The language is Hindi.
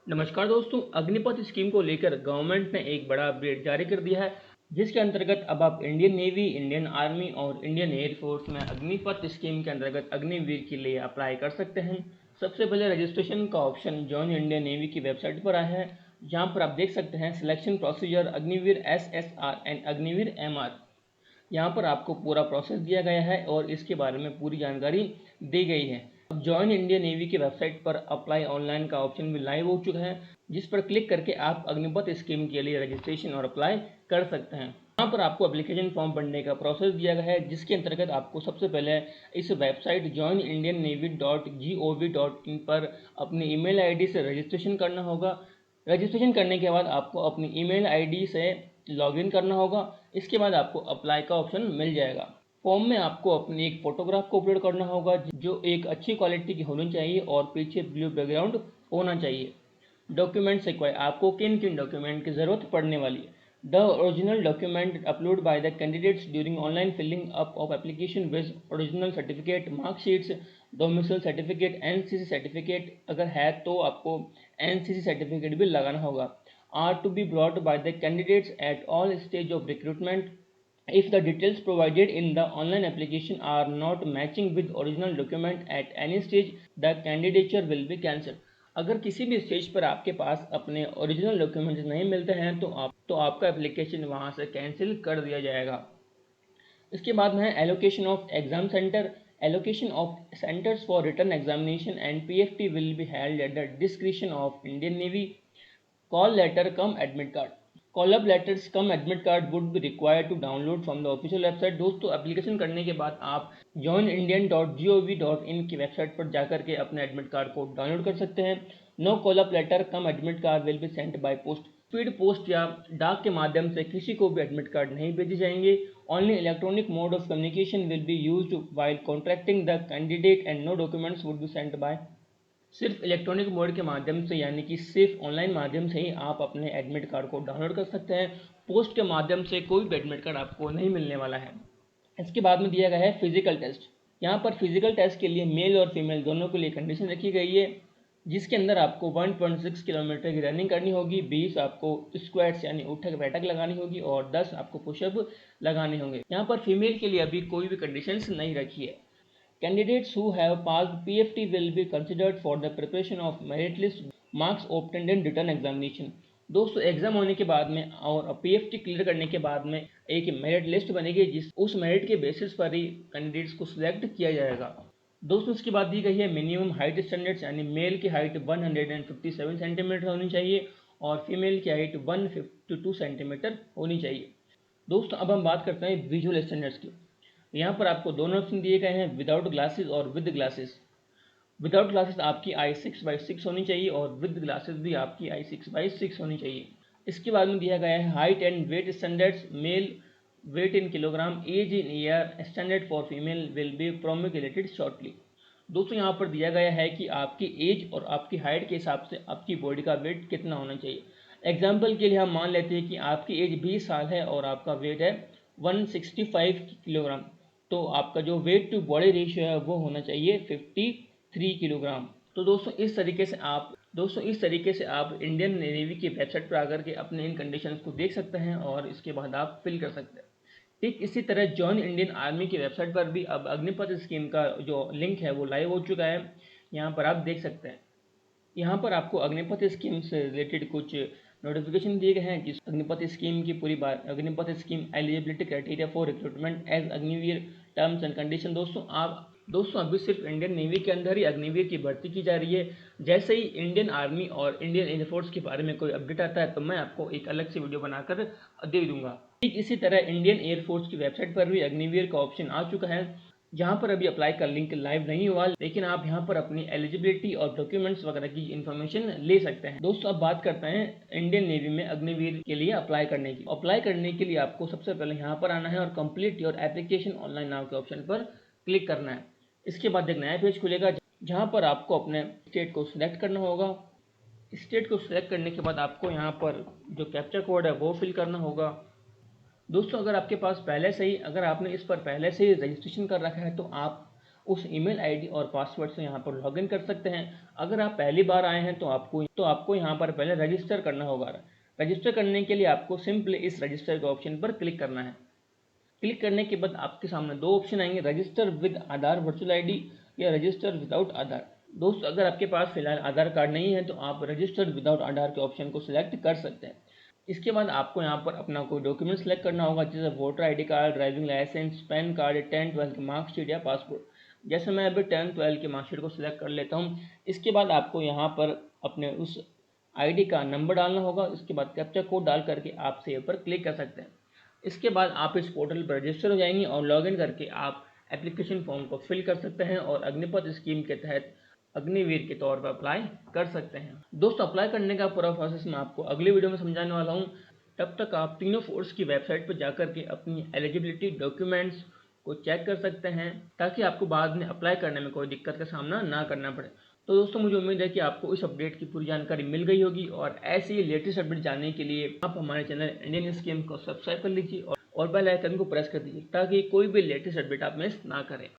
नमस्कार दोस्तों, अग्निपथ स्कीम को लेकर गवर्नमेंट ने एक बड़ा अपडेट जारी कर दिया है, जिसके अंतर्गत अब आप इंडियन नेवी, इंडियन आर्मी और इंडियन एयरफोर्स में अग्निपथ स्कीम के अंतर्गत अग्निवीर के लिए अप्लाई कर सकते हैं। सबसे पहले रजिस्ट्रेशन का ऑप्शन जॉइन इंडियन नेवी की वेबसाइट पर आया है, जहां पर आप देख सकते हैं selection procedure Agniveer SSR and Agniveer MR। यहाँ पर आपको पूरा प्रोसेस दिया गया है और इसके बारे में पूरी जानकारी दी गई है। अब जॉइन इंडियन नेवी की वेबसाइट पर अप्लाई ऑनलाइन का ऑप्शन भी लाइव हो चुका है, जिस पर क्लिक करके आप अग्निपथ स्कीम के लिए रजिस्ट्रेशन और अप्लाई कर सकते हैं। यहाँ पर आपको एप्लीकेशन फॉर्म भरने का प्रोसेस दिया गया है, जिसके अंतर्गत आपको सबसे पहले इस वेबसाइट joinindiannavy.gov.in पर अपनी ईमेल आईडी से रजिस्ट्रेशन करना होगा। रजिस्ट्रेशन करने के बाद आपको अपनी ईमेल आईडी से लॉगिन करना होगा। इसके बाद आपको अप्लाई का ऑप्शन मिल जाएगा। फॉर्म में आपको अपनी एक फोटोग्राफ को अपलोड करना होगा, जो एक अच्छी क्वालिटी की होनी चाहिए और पीछे ब्लू बैकग्राउंड होना चाहिए। डॉक्यूमेंट्स रिक्वायर, आपको किन किन डॉक्यूमेंट की ज़रूरत पड़ने वाली है। The original document upload by the candidates during online filling up of application with original certificate, marksheets, domicile certificate, NCC certificate अगर है तो आपको NCC सर्टिफिकेट भी लगाना होगा। Are to be brought by the candidates at all stage of recruitment. If the details provided in the online application are not matching with original document at any stage, the candidature will be cancelled. अगर किसी भी स्टेज पर आपके पास अपने ओरिजिनल डॉक्यूमेंट्स नहीं मिलते हैं तो आपका एप्लीकेशन वहां से कैंसिल कर दिया जाएगा। इसके बाद में है allocation of exam centre. Allocation of centres for written examination and PFT will be held at the description of Indian Navy. Call letter cum admit card, call up letters cum admit card would be required to download from the official website. दोस्तों, एप्लीकेशन करने के बाद आप joinindian.gov.in की वेबसाइट पर जाकर के अपने एडमिट कार्ड को डाउनलोड कर सकते हैं। No call up letter cum admit card will be sent by post. Speed post या डाक के माध्यम से किसी को भी एडमिट कार्ड नहीं भेजे जाएंगे। Only electronic mode of communication will be used while contracting the candidate and no documents would be sent by. सिर्फ इलेक्ट्रॉनिक मोड के माध्यम से, यानी कि सिर्फ ऑनलाइन माध्यम से ही आप अपने एडमिट कार्ड को डाउनलोड कर सकते हैं। पोस्ट के माध्यम से कोई भी एडमिट कार्ड आपको नहीं मिलने वाला है। इसके बाद में दिया गया है फिजिकल टेस्ट। यहाँ पर फिजिकल टेस्ट के लिए मेल और फीमेल दोनों के लिए कंडीशन रखी गई है, जिसके अंदर आपको 1.6 किलोमीटर की रनिंग करनी होगी, 20 आपको स्क्वाट्स यानी उठक बैठक लगानी होगी और 10 आपको पुशअप लगाने होंगे। यहाँ पर फीमेल के लिए अभी कोई भी कंडीशंस नहीं रखी है। Candidates who have passed PFT will be considered for the preparation of merit list marks obtained in written examination। दोस्तों, एग्जाम होने के बाद में और PFT क्लियर करने के बाद में एक मेरिट लिस्ट बनेगी, जिस उस मेरिट के बेसिस पर ही कैंडिडेट्स को सिलेक्ट किया जाएगा। दोस्तों, इसके बाद दी गई है मिनिमम हाइट स्टैंडर्ड्स, यानी मेल की हाइट 157 सेंटीमीटर होनी चाहिए और फीमेल की हाइट 152 सेंटीमीटर होनी चाहिए। दोस्तों, अब हम बात करते हैं विजुअल स्टैंडर्ड्स की। यहाँ पर आपको दोनों ऑप्शन दिए गए हैं, विदाउट ग्लासेस और विद ग्लासेस। विदाउट ग्लासेस आपकी आई 6/6 होनी चाहिए और विद ग्लासेस भी आपकी आई 6/6 होनी चाहिए। इसके बाद में दिया गया है height and weight standards. Male weight in kilogram, age in year, standard for female will be promulgated shortly. दोस्तों, यहाँ पर दिया गया है कि आपकी एज और आपकी हाइट के हिसाब से आपकी बॉडी का वेट कितना होना चाहिए। एग्जाम्पल के लिए हम मान लेते हैं कि आपकी एज 20 साल है और आपका वेट है 165 किलोग्राम, तो आपका जो वेट टू बॉडी रेशियो है वो होना चाहिए 53 किलोग्राम। तो दोस्तों, इस तरीके से आप इंडियन नेवी की वेबसाइट पर आकर के अपने इन कंडीशंस को देख सकते हैं और इसके बाद आप फिल कर सकते हैं। ठीक इसी तरह जॉइन इंडियन आर्मी की वेबसाइट पर भी अब अग्निपथ स्कीम का जो लिंक है वो लाइव हो चुका है। यहाँ पर आप देख सकते हैं। यहाँ पर आपको अग्निपथ स्कीम से रिलेटेड कुछ नोटिफिकेशन दिए गए हैं, जिस अग्निपथ स्कीम की पूरी बात, Agnipath scheme eligibility criteria for recruitment as Agniveer, terms and condition. दोस्तों अभी सिर्फ इंडियन नेवी के अंदर ही अग्निवीर की भर्ती की जा रही है। जैसे ही इंडियन आर्मी और इंडियन एयरफोर्स के बारे में कोई अपडेट आता है तो मैं आपको एक अलग से वीडियो बनाकर दे दूंगा। ठीक इसी तरह इंडियन एयरफोर्स की वेबसाइट पर भी अग्निवीर का ऑप्शन आ चुका है, जहाँ पर अभी अप्लाई का लिंक लाइव नहीं हुआ, लेकिन आप यहाँ पर अपनी एलिजिबिलिटी और डॉक्यूमेंट्स वगैरह की इन्फॉर्मेशन ले सकते हैं। दोस्तों, अब बात करते हैं इंडियन नेवी में अग्निवीर के लिए अप्लाई करने की। अप्लाई करने के लिए आपको सबसे पहले यहाँ पर आना है और complete your application online now के ऑप्शन पर क्लिक करना है। इसके बाद एक नया पेज खुलेगा, जहाँ पर आपको अपने स्टेट को सिलेक्ट करना होगा। स्टेट को सिलेक्ट करने के बाद आपको यहाँ पर जो कैप्चा कोड है वो फिल करना होगा। दोस्तों, अगर आपके पास अगर आपने इस पर पहले से ही रजिस्ट्रेशन कर रखा है तो आप उस ईमेल आईडी और पासवर्ड से यहाँ पर लॉगिन कर सकते हैं। अगर आप पहली बार आए हैं तो आपको यहाँ पर पहले रजिस्टर करना होगा। रजिस्टर करने के लिए आपको सिंपली इस रजिस्टर के ऑप्शन पर क्लिक करना है। क्लिक करने के बाद आपके सामने दो ऑप्शन आएंगे, register with Aadhaar virtual ID या रजिस्टर विदाउट आधार। दोस्त, अगर आपके पास फिलहाल आधार कार्ड नहीं है तो आप रजिस्टर विदाउट आधार के ऑप्शन को सिलेक्ट कर सकते हैं। इसके बाद आपको यहाँ पर अपना कोई डॉक्यूमेंट सेलेक्ट करना होगा, जैसे voter ID card, driving licence, PAN card, 10th-12th की मार्कशीट या पासपोर्ट। जैसे मैं अभी 10th-12th की मार्कशीट को सिलेक्ट कर लेता हूँ। इसके बाद आपको यहाँ पर अपने उस आईडी का नंबर डालना होगा। इसके बाद कैप्चा कोड डाल करके आप सेव पर क्लिक कर सकते हैं। इसके बाद आप इस पोर्टल पर रजिस्टर हो जाएंगे और लॉगिन करके आप एप्लीकेशन फॉर्म को फिल कर सकते हैं और अग्निपथ स्कीम के तहत अग्निवीर के तौर पर अप्लाई कर सकते हैं। दोस्तों, अप्लाई करने का पूरा प्रोसेस मैं आपको अगली वीडियो में समझाने वाला हूँ। तब तक आप तीनों फोर्स की वेबसाइट पर जाकर के अपनी एलिजिबिलिटी डॉक्यूमेंट्स को चेक कर सकते हैं, ताकि आपको बाद में अप्लाई करने में कोई दिक्कत का सामना ना करना पड़े। तो दोस्तों, मुझे उम्मीद है कि आपको इस अपडेट की पूरी जानकारी मिल गई होगी और ऐसी ही लेटेस्ट अपडेट जानने के लिए आप हमारे चैनल इंडियन स्कीम को सब्सक्राइब कर लीजिए और बेल आइकन को प्रेस कर दीजिए, ताकि कोई भी लेटेस्ट अपडेट आप मिस ना करें।